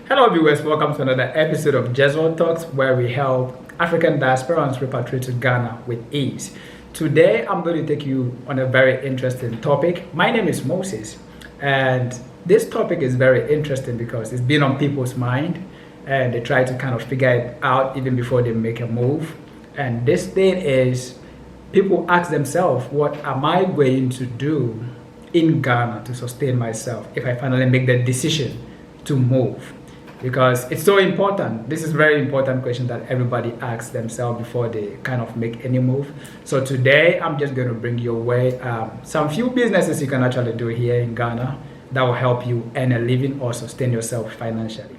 Hello viewers, welcome to another episode of Jezreel Talks, where we help African diasporans repatriate to Ghana with ease. Today I'm going to take you on a very interesting topic. My name is Moses, and this topic is very interesting because it's been on people's mind and they try to kind of figure it out even before they make a move. And this thing is, people ask themselves, what am I going to do in Ghana to sustain myself if I finally make the decision to move? Because it's so important. This is a very important question that everybody asks themselves before they kind of make any move. So today I'm just going to bring your way some few businesses you can actually do here in Ghana that will help you earn a living or sustain yourself financially.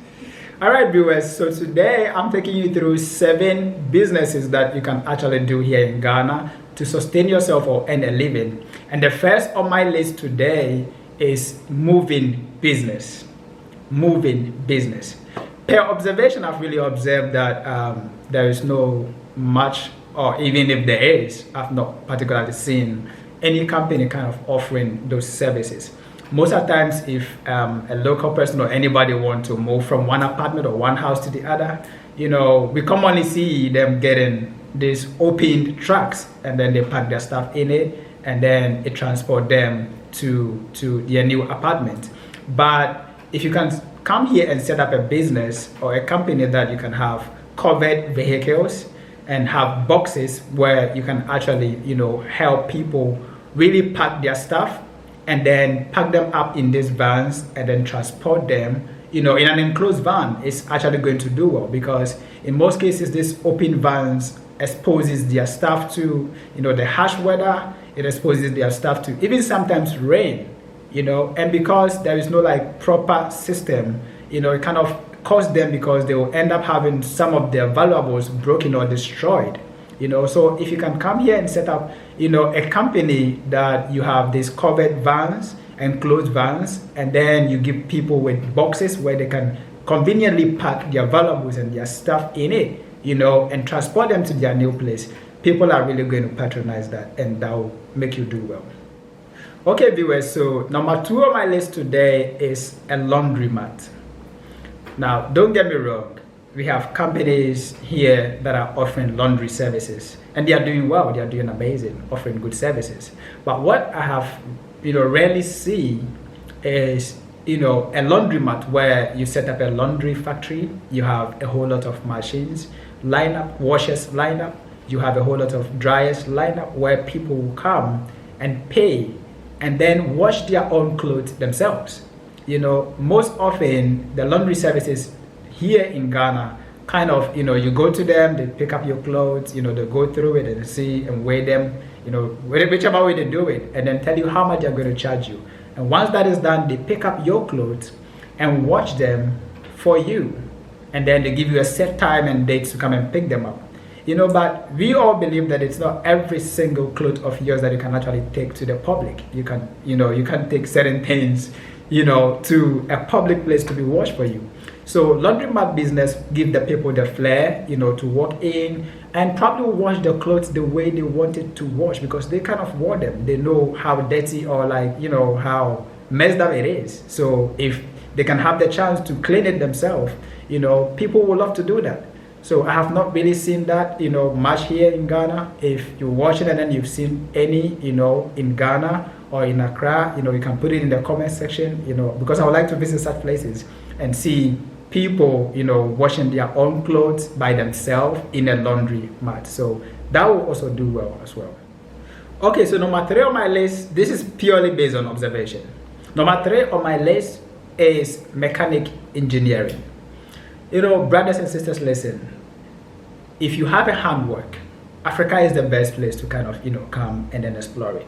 All right, viewers, so today I'm taking you through 7 businesses that you can actually do here in Ghana to sustain yourself or earn a living. And the first on my list today is moving business. Moving business. Per observation, I've really observed that there is no much, or even if there is, I've not particularly seen any company kind of offering those services. Most of the times, if a local person or anybody want to move from one apartment or one house to the other, we commonly see them getting these open trucks, and then they pack their stuff in it, and then it transport them to their new apartment. But if you can come here and set up a business or a company that you can have covered vehicles and have boxes where you can actually, help people really pack their stuff and then pack them up in these vans and then transport them, in an enclosed van, it's actually going to do well, because in most cases, these open vans exposes their stuff to, the harsh weather. It exposes their stuff to even sometimes rain. And because there is no proper system, it kind of costs them, because they will end up having some of their valuables broken or destroyed. So if you can come here and set up, a company that you have these covered vans and closed vans, and then you give people with boxes where they can conveniently pack their valuables and their stuff in it, and transport them to their new place, people are really going to patronize that, and that will make you do well. Okay, viewers, so number 2 on my list today is a laundromat. Now, don't get me wrong, we have companies here that are offering laundry services, and they are doing well, they are doing amazing, offering good services. But what I have, rarely see is, a laundromat where you set up a laundry factory, you have a whole lot of machines line up, washers line up, you have a whole lot of dryers line up where people will come and pay and then wash their own clothes themselves. Most often the laundry services here in Ghana kind of, you go to them, they pick up your clothes, they go through it and see and weigh them, whichever way they do it, and then tell you how much they're going to charge you. And once that is done, they pick up your clothes and wash them for you. And then they give you a set time and dates to come and pick them up. But we all believe that it's not every single cloth of yours that you can actually take to the public. You can, you can take certain things, to a public place to be washed for you. So laundromat business give the people the flair, to walk in and probably wash the clothes the way they want it to wash, because they kind of wore them. They know how dirty or how messed up it is. So if they can have the chance to clean it themselves, people will love to do that. So I have not really seen that, much here in Ghana. If you're watching and then you've seen any, in Ghana or in Accra, you can put it in the comment section, because I would like to visit such places and see people, washing their own clothes by themselves in a laundry mat. So that will also do well as well. Okay, so number 3 on my list, this is purely based on observation. Number 3 on my list is mechanic engineering. Brothers and sisters, listen. If you have a handwork, Africa is the best place to kind of, come and then explore it.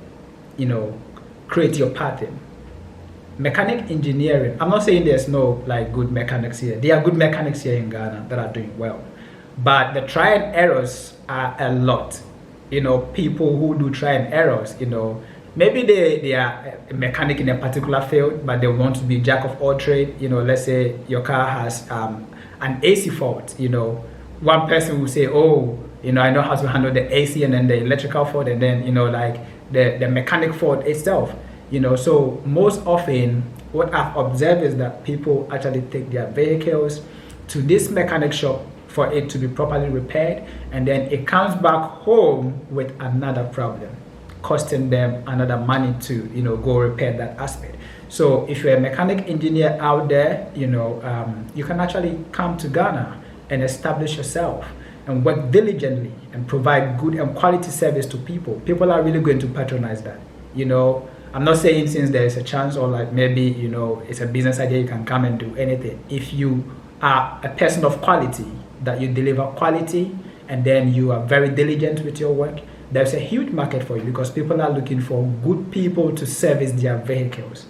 Create your pattern. Mechanic engineering, I'm not saying there's no good mechanics here. There are good mechanics here in Ghana that are doing well. But the try and errors are a lot. People who do try and errors, maybe they are a mechanic in a particular field, but they want to be jack of all trade. Let's say your car has an AC fault. One person will say, oh, I know how to handle the AC and then the electrical fault, and then the mechanic fault itself. So most often what I've observed is that people actually take their vehicles to this mechanic shop for it to be properly repaired, and then it comes back home with another problem, costing them another money to go repair that aspect. So if you're a mechanic engineer out there, you can actually come to Ghana and establish yourself and work diligently and provide good and quality service to people. People are really going to patronize that. I'm not saying since there is a chance, or like maybe it's a business idea, you can come and do anything. If you are a person of quality, that you deliver quality, and then you are very diligent with your work, there's a huge market for you, because people are looking for good people to service their vehicles.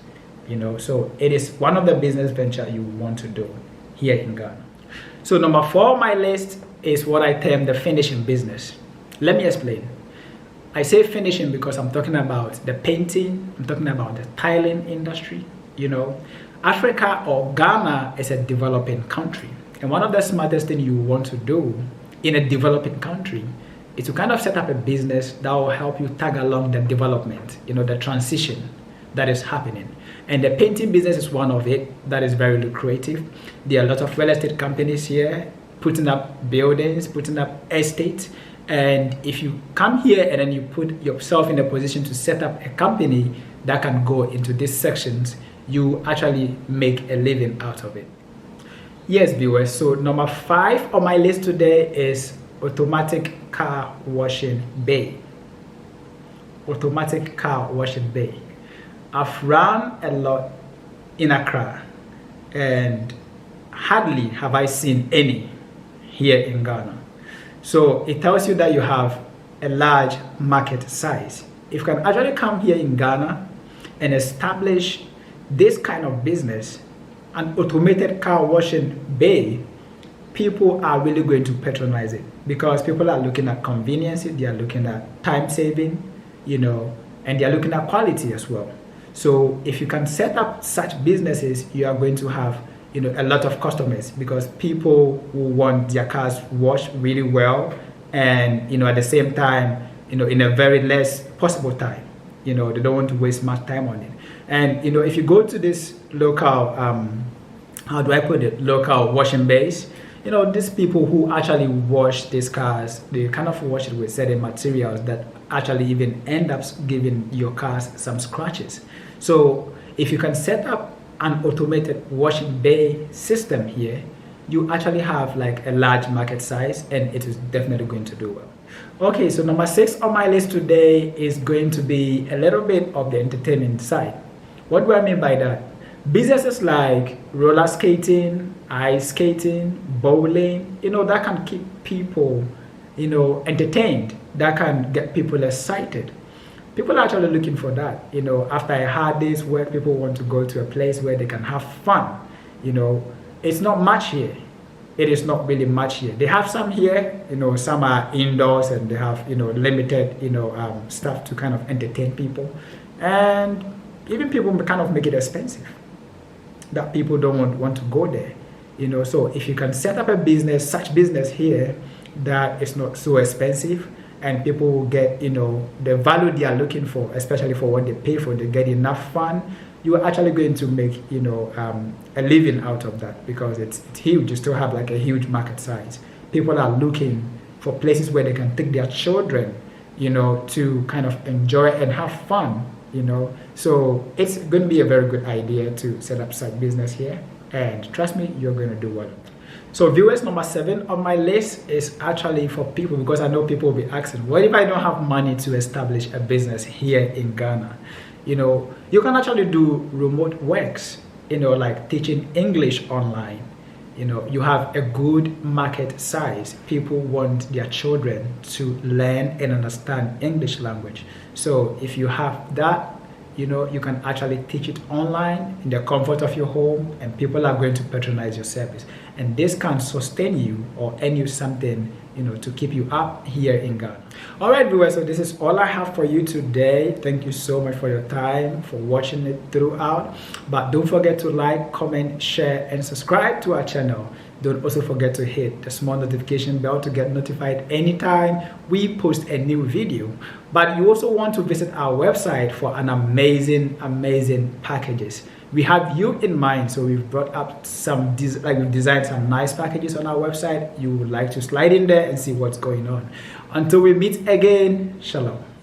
So it is one of the business venture you want to do here in Ghana. So number 4 on my list is what I term the finishing business. Let me explain. I say finishing because I'm talking about the painting, I'm talking about the tiling industry. Africa, or Ghana, is a developing country. And one of the smartest things you want to do in a developing country is to kind of set up a business that will help you tag along the development, the transition that is happening. And the painting business is one of it that is very lucrative. There are a lot of real estate companies here putting up buildings, putting up estates. And if you come here and then you put yourself in a position to set up a company that can go into these sections, you actually make a living out of it. Yes, viewers, so number 5 on my list today is automatic car washing bay. Automatic car washing bay. I've run a lot in Accra, and hardly have I seen any here in Ghana. So it tells you that you have a large market size. If you can actually come here in Ghana and establish this kind of business, an automated car washing bay, people are really going to patronize it, because people are looking at convenience, they are looking at time saving, and they are looking at quality as well. So if you can set up such businesses, you are going to have a lot of customers, because people who want their cars washed really well, and at the same time in a very less possible time. They don't want to waste much time on it. And if you go to this local how do I put it, local washing bays, these people who actually wash these cars, they kind of wash it with certain materials that actually even end up giving your cars some scratches. So if you can set up an automated washing bay system here, you actually have like a large market size, and it is definitely going to do well. Okay, so number 6 on my list today is going to be a little bit of the entertainment side. What do I mean by that? Businesses like roller skating, ice skating, bowling, that can keep people, entertained, that can get people excited. People are actually looking for that. After a hard day's work, people want to go to a place where they can have fun. It's not much here. It is not really much here. They have some here, some are indoors, and they have, limited, stuff to kind of entertain people. And even people kind of make it expensive, that people don't want to go there. So if you can set up a business, such business here, that is not so expensive, and people will get, the value they are looking for, especially for what they pay for, they get enough fun, you are actually going to make, a living out of that, because it's huge. You still have like a huge market size. People are looking for places where they can take their children, to kind of enjoy and have fun, So it's going to be a very good idea to set up such business here, and trust me, you're going to do well. So viewers, number 7 on my list is actually for people, because I know people will be asking, what if I don't have money to establish a business here in Ghana? You can actually do remote works, like teaching English online. You have a good market size. People want their children to learn and understand English language. So if you have that, you can actually teach it online in the comfort of your home, and people are going to patronize your service. And this can sustain you or earn you something, to keep you up here in Ghana. All right, viewers, so this is all I have for you today. Thank you so much for your time, for watching it throughout. But don't forget to like, comment, share, and subscribe to our channel. Don't also forget to hit the small notification bell to get notified anytime we post a new video. But you also want to visit our website for an amazing packages. we have you in mind. So we've brought up some we've designed some nice packages on our website. You would like to slide in there and see what's going on. Until we meet again, shalom.